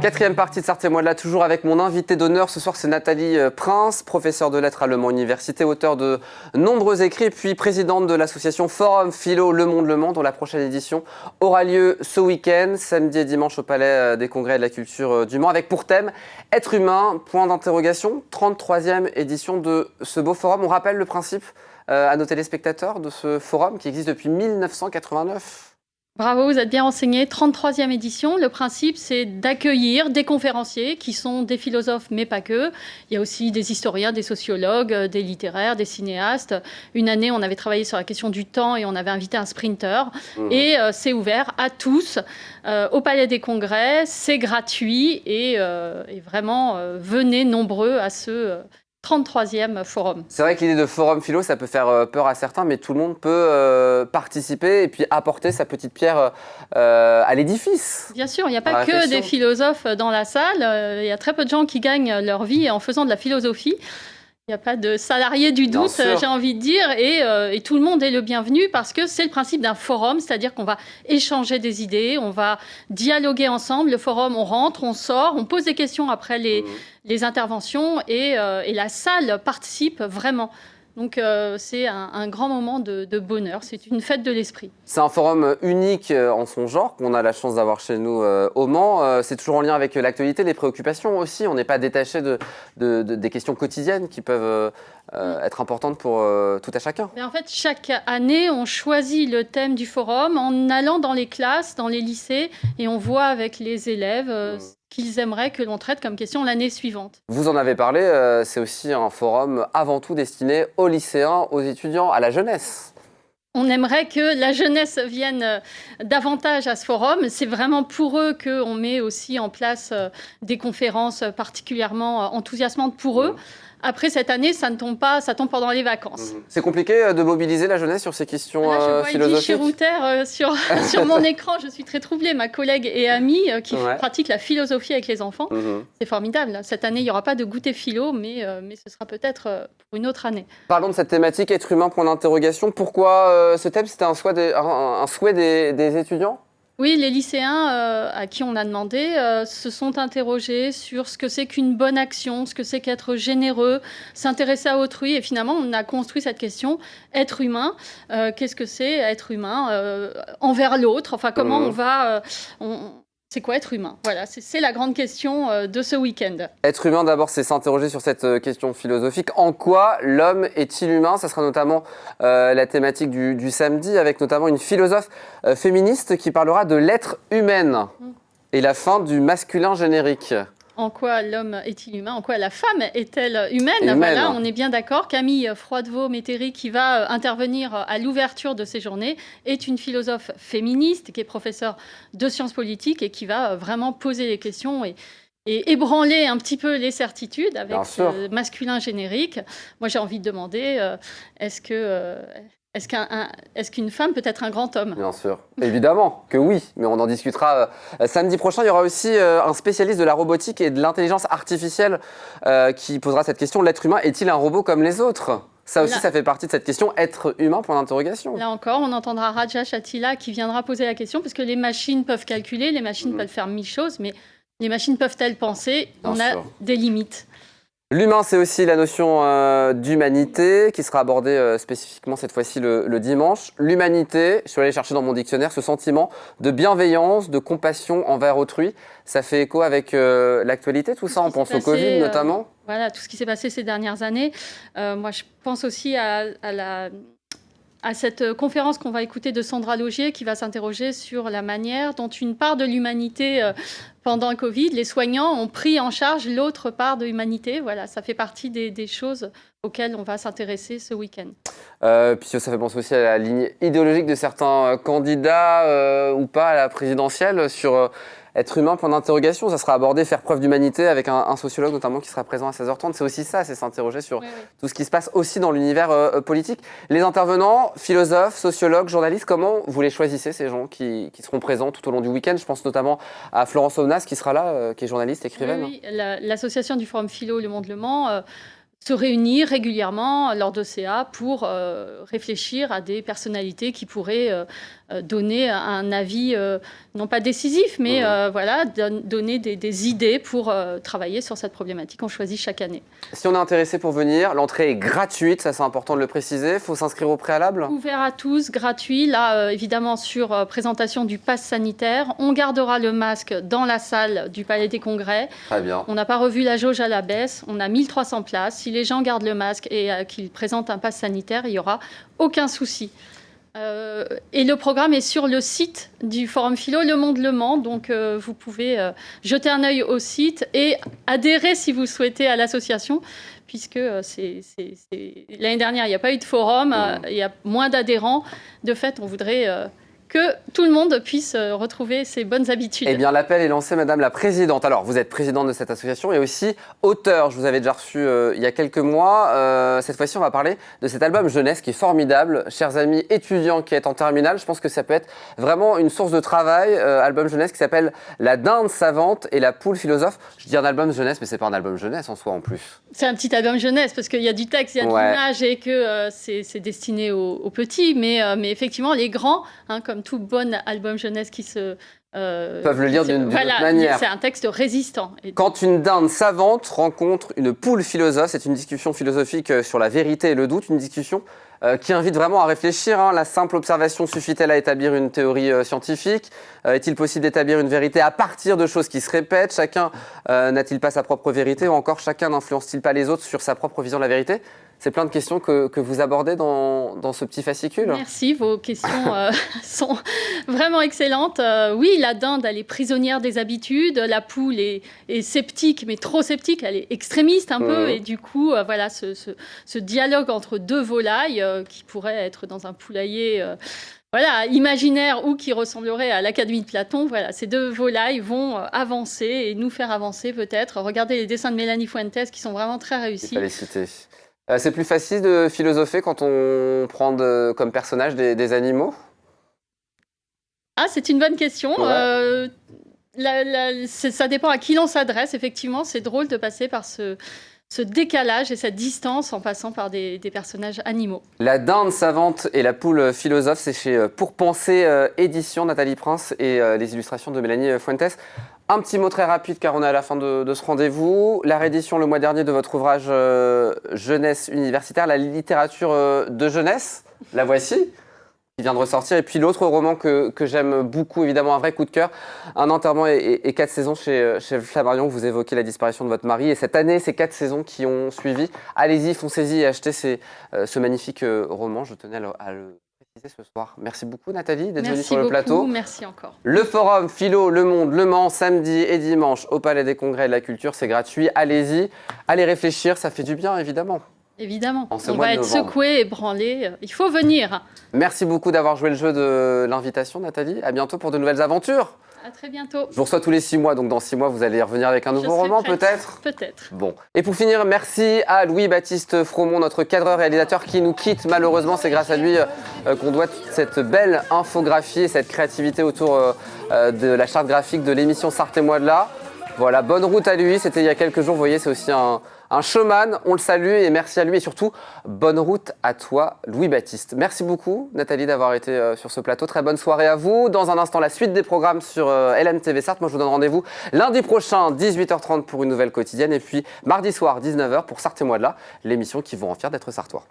Quatrième partie de Sarthe et moi de là, toujours avec mon invité d'honneur. Ce soir, c'est Nathalie Prince, professeure de lettres à Le Mans Université, auteure de nombreux écrits, puis présidente de l'association Forum Philo Le Monde, dont la prochaine édition aura lieu ce week-end, samedi et dimanche au Palais des Congrès et de la Culture du Mans, avec pour thème « Être humain », point d'interrogation, 33e édition de ce beau forum. On rappelle le principe à nos téléspectateurs de ce forum qui existe depuis 1989. Bravo, vous êtes bien renseigné. 33e édition. Le principe, c'est d'accueillir des conférenciers qui sont des philosophes, mais pas que. Il y a aussi des historiens, des sociologues, des littéraires, des cinéastes. Une année, on avait travaillé sur la question du temps et on avait invité un sprinter. Et c'est ouvert à tous au Palais des Congrès. C'est gratuit et vraiment, venez nombreux à ce 33e forum. C'est vrai que l'idée de forum philo, ça peut faire peur à certains, mais tout le monde peut participer et puis apporter sa petite pierre à l'édifice. Bien sûr, il n'y a pas que des philosophes dans la salle. Il y a très peu de gens qui gagnent leur vie en faisant de la philosophie. Il n'y a pas de salarié du doute, j'ai envie de dire, et tout le monde est le bienvenu parce que c'est le principe d'un forum, c'est-à-dire qu'on va échanger des idées, on va dialoguer ensemble. Le forum, on rentre, on sort, on pose des questions après les interventions et la salle participe vraiment. Donc c'est un grand moment de bonheur, c'est une fête de l'esprit. C'est un forum unique en son genre qu'on a la chance d'avoir chez nous au Mans. C'est toujours en lien avec l'actualité, les préoccupations aussi. On n'est pas détaché des questions quotidiennes qui peuvent être importantes pour tout à chacun. Mais en fait, chaque année, on choisit le thème du forum en allant dans les classes, dans les lycées, et on voit avec les élèves qu'ils aimeraient que l'on traite comme question l'année suivante. Vous en avez parlé, c'est aussi un forum avant tout destiné aux lycéens, aux étudiants, à la jeunesse. On aimerait que la jeunesse vienne davantage à ce forum. C'est vraiment pour eux qu'on met aussi en place des conférences particulièrement enthousiasmantes pour eux. Après, cette année, ça ne tombe pas, ça tombe pendant les vacances. C'est compliqué de mobiliser la jeunesse sur ces questions philosophiques. Je vois Edith Chirouter sur mon écran. Je suis très troublée. Ma collègue et amie qui pratique la philosophie avec les enfants. C'est formidable. Cette année, il n'y aura pas de goûter philo, mais ce sera peut-être pour une autre année. Parlons de cette thématique, être humain, point d'interrogation. Pourquoi ce thème, c'était un souhait des étudiants ? Oui, les lycéens à qui on a demandé se sont interrogés sur ce que c'est qu'une bonne action, ce que c'est qu'être généreux, s'intéresser à autrui. Et finalement, on a construit cette question, être humain, qu'est-ce que c'est être humain envers l'autre? Enfin, comment on va... c'est quoi être humain? Voilà, c'est la grande question de ce week-end. Être humain, d'abord, c'est s'interroger sur cette question philosophique. En quoi l'homme est-il humain? Ça sera notamment la thématique du samedi, avec notamment une philosophe féministe qui parlera de l'être humaine et la fin du masculin générique. En quoi l'homme est-il humain? En quoi la femme est-elle humaine? Voilà, on est bien d'accord. Camille Froidevaux-Métairie, qui va intervenir à l'ouverture de ces journées, est une philosophe féministe qui est professeure de sciences politiques et qui va vraiment poser les questions et ébranler un petit peu les certitudes avec ce masculin générique. Moi, j'ai envie de demander, est-ce qu'une femme peut être un grand homme? Bien sûr, évidemment que oui, mais on en discutera samedi prochain. Il y aura aussi un spécialiste de la robotique et de l'intelligence artificielle qui posera cette question. L'être humain est-il un robot comme les autres? Ça aussi, ça fait partie de cette question, être humain, point d'interrogation. Là encore, on entendra Raja Chatila qui viendra poser la question, parce que les machines peuvent calculer, les machines peuvent faire 1000 choses, mais les machines peuvent-elles penser? On a des limites. L'humain, c'est aussi la notion d'humanité qui sera abordée spécifiquement cette fois-ci le dimanche. L'humanité, je suis allé chercher dans mon dictionnaire ce sentiment de bienveillance, de compassion envers autrui. Ça fait écho avec l'actualité, tout ça. On pense au Covid notamment. Voilà, tout ce qui s'est passé ces dernières années. Moi, je pense aussi à cette conférence qu'on va écouter de Sandra Laugier qui va s'interroger sur la manière dont une part de l'humanité, pendant le Covid, les soignants ont pris en charge l'autre part de l'humanité. Voilà, ça fait partie des choses auxquelles on va s'intéresser ce week-end. Puis ça fait penser aussi à la ligne idéologique de certains candidats ou pas à la présidentielle sur... être humain, point d'interrogation, ça sera abordé, faire preuve d'humanité avec un sociologue notamment qui sera présent à 16h30. C'est aussi ça, c'est s'interroger sur tout ce qui se passe aussi dans l'univers politique. Les intervenants, philosophes, sociologues, journalistes, comment vous les choisissez ces gens qui seront présents tout au long du week-end? Je pense notamment à Florence Aubenas qui sera là, qui est journaliste, écrivaine. Oui, l'association du Forum Philo Le Monde se réunir régulièrement lors de CA pour réfléchir à des personnalités qui pourraient donner un avis, non pas décisif, mais voilà, donner des idées pour travailler sur cette problématique qu'on choisit chaque année. Si on est intéressé pour venir, l'entrée est gratuite, ça c'est important de le préciser. Il faut s'inscrire au préalable. Ouvert à tous, gratuit. Là, évidemment, sur présentation du pass sanitaire. On gardera le masque dans la salle du Palais des Congrès. Très bien. On n'a pas revu la jauge à la baisse. On a 1300 places. Si les gens gardent le masque et qu'ils présentent un pass sanitaire, il n'y aura aucun souci. Et le programme est sur le site du Forum Philo, Le Monde Le Mans. Donc, vous pouvez jeter un œil au site et adhérer, si vous souhaitez, à l'association, puisque l'année dernière, il n'y a pas eu de forum, il y a moins d'adhérents. De fait, on voudrait que tout le monde puisse retrouver ses bonnes habitudes. Eh bien, l'appel est lancé, Madame la Présidente. Alors, vous êtes présidente de cette association et aussi auteur. Je vous avais déjà reçu il y a quelques mois. Cette fois-ci, on va parler de cet album jeunesse qui est formidable. Chers amis étudiants qui êtes en terminale, je pense que ça peut être vraiment une source de travail. Album jeunesse qui s'appelle La dinde savante et la poule philosophe. Je dis un album jeunesse, mais c'est pas un album jeunesse en soi en plus. C'est un petit album jeunesse parce qu'il y a du texte, il y a de l'image et que c'est destiné aux petits. Mais effectivement, les grands, comme tout bon album jeunesse qui se... peuvent le lire d'une autre manière. C'est un texte résistant. Quand une dinde savante rencontre une poule philosophe, c'est une discussion philosophique sur la vérité et le doute, une discussion qui invite vraiment à réfléchir. La simple observation suffit-elle à établir une théorie scientifique ? Est-il possible d'établir une vérité à partir de choses qui se répètent ? Chacun n'a-t-il pas sa propre vérité ? Ou encore, chacun n'influence-t-il pas les autres sur sa propre vision de la vérité ? C'est plein de questions que vous abordez dans ce petit fascicule. Merci, vos questions sont vraiment excellentes. Oui, la dinde, elle est prisonnière des habitudes. La poule est sceptique, mais trop sceptique. Elle est extrémiste un peu. Et du coup, voilà, ce dialogue entre deux volailles qui pourraient être dans un poulailler imaginaire ou qui ressemblerait à l'Académie de Platon. Voilà, ces deux volailles vont avancer et nous faire avancer peut-être. Regardez les dessins de Mélanie Fuentes qui sont vraiment très réussis. Il fallait citer. C'est plus facile de philosopher quand on prend comme personnage des animaux ? Ah, c'est une bonne question. Ouais. Ça dépend à qui l'on s'adresse. Effectivement, c'est drôle de passer par ce décalage et cette distance en passant par des personnages animaux. La dinde savante et la poule philosophe, c'est chez Pour Penser Édition, Nathalie Prince et les illustrations de Mélanie Fuentes. Un petit mot très rapide car on est à la fin de ce rendez-vous. La réédition le mois dernier de votre ouvrage Jeunesse universitaire, la littérature de jeunesse, la voici, qui vient de ressortir. Et puis l'autre roman que j'aime beaucoup, évidemment un vrai coup de cœur, Un enterrement et 4 saisons chez Flammarion. Vous évoquez la disparition de votre mari et cette année, ces 4 saisons qui ont suivi. Allez-y, foncez-y et achetez ce magnifique roman. Je tenais à le préciser ce soir. Merci beaucoup Nathalie d'être venue sur le plateau. Merci encore. Le Forum Philo, Le Monde, Le Mans, samedi et dimanche au Palais des Congrès et de la Culture, c'est gratuit. Allez-y, allez réfléchir, ça fait du bien évidemment. Évidemment, on va être secoué, ébranlé, il faut venir. Merci beaucoup d'avoir joué le jeu de l'invitation Nathalie, à bientôt pour de nouvelles aventures. À très bientôt. Je vous reçois tous les 6 mois, donc dans 6 mois, vous allez revenir avec un nouveau roman, peut-être ? Peut-être. Bon. Et pour finir, merci à Louis-Baptiste Fromont, notre cadreur réalisateur qui nous quitte malheureusement. C'est grâce à lui qu'on doit cette belle infographie et cette créativité autour de la charte graphique de l'émission Sortez-moi de là. Voilà, bonne route à lui. C'était il y a quelques jours, vous voyez, c'est aussi un showman, on le salue et merci à lui et surtout, bonne route à toi Louis-Baptiste. Merci beaucoup Nathalie d'avoir été sur ce plateau, très bonne soirée à vous. Dans un instant, la suite des programmes sur LMTV Sarthe. Moi je vous donne rendez-vous lundi prochain, 18h30 pour une nouvelle quotidienne et puis mardi soir, 19h pour Sortez-moi de là, l'émission qui vous rend fier d'être sartois.